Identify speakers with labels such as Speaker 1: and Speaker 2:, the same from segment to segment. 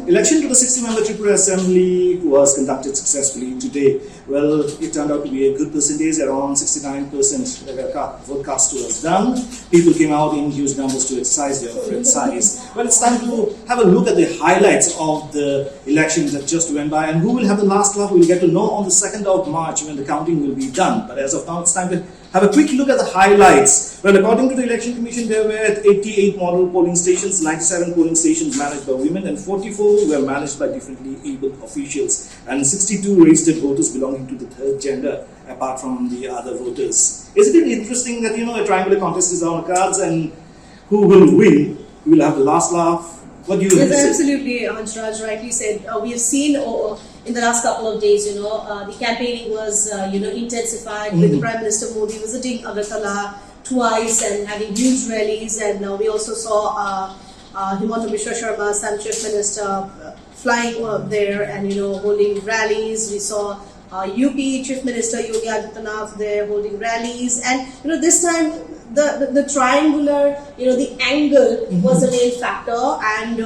Speaker 1: election to the 60-member Tripura Assembly was conducted successfully today. Well, it turned out to be a good percentage, around 69% vote cast was done. People came out in huge numbers to exercise their franchise. Well, it's time to have a look at the highlights of the election that just went by, and who will have the last laugh we'll get to know on the 2nd of March when the counting will be done. But as of now, it's time to have a quick look at the highlights. Well, according to the Election Commission, there were 88 model polling stations, 97 polling stations managed by women, and 44 were managed by differently abled officials, and 62 registered voters belonging to the third gender, apart from the other voters. Isn't it interesting that, a triangular contest is on the cards, and who will win? Who will have the last laugh? What do you think?
Speaker 2: Yes, absolutely, Hansraj rightly said. We have seen in the last couple of days, the campaigning was, intensified with the Prime Minister Modi visiting Agartala twice and having huge rallies. And we also saw Himanta Biswa Sharma, Assam Chief Minister, flying there and, holding rallies. We saw UP Chief Minister Yogi Adityanath there holding rallies. And, this time, the triangular, the angle was the main factor, and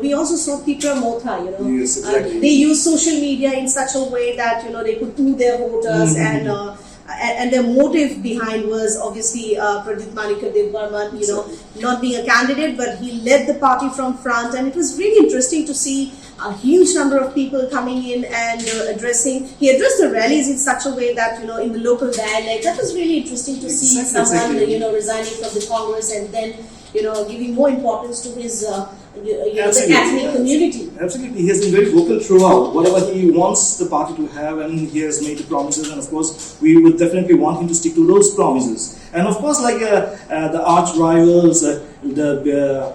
Speaker 2: we also saw Tripura Motha,
Speaker 1: Yes, exactly.
Speaker 2: They used social media in such a way that they could woo their voters, and their motive behind was obviously Pradit Manika Devvarman, not being a candidate, but he led the party from front, and it was really interesting to see a huge number of people coming in and addressing. He addressed the rallies in such a way that, in the local dialect, that was really interesting to see someone, resigning from the Congress and then, giving more importance to his, the ethnic community.
Speaker 1: Absolutely. He has been very vocal throughout. Whatever he wants the party to have, and he has made the promises, and of course, we would definitely want him to stick to those promises. And of course, like the arch rivals, the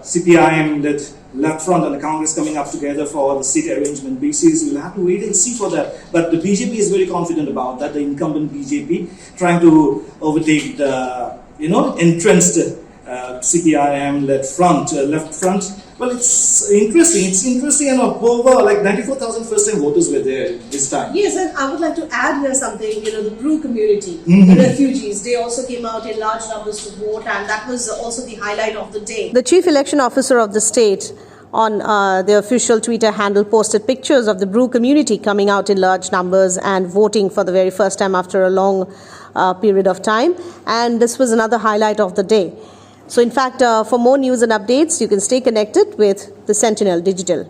Speaker 1: CPIM, that left front and the Congress coming up together for the seat arrangement basis, we'll have to wait and see for that. But the BJP is very confident about that, the incumbent BJP, trying to overtake the, entrenched CPIM left front. Well, it's interesting, and over like 94,000 first-time voters were there this time.
Speaker 2: Yes, and I would like to add here something, the Bru community, the refugees, they also came out in large numbers to vote, and that was also the highlight of the day.
Speaker 3: The Chief Election Officer of the state on the official Twitter handle posted pictures of the Bru community coming out in large numbers and voting for the very first time after a long period of time, and this was another highlight of the day. So in fact, for more news and updates, you can stay connected with the Sentinel Digital.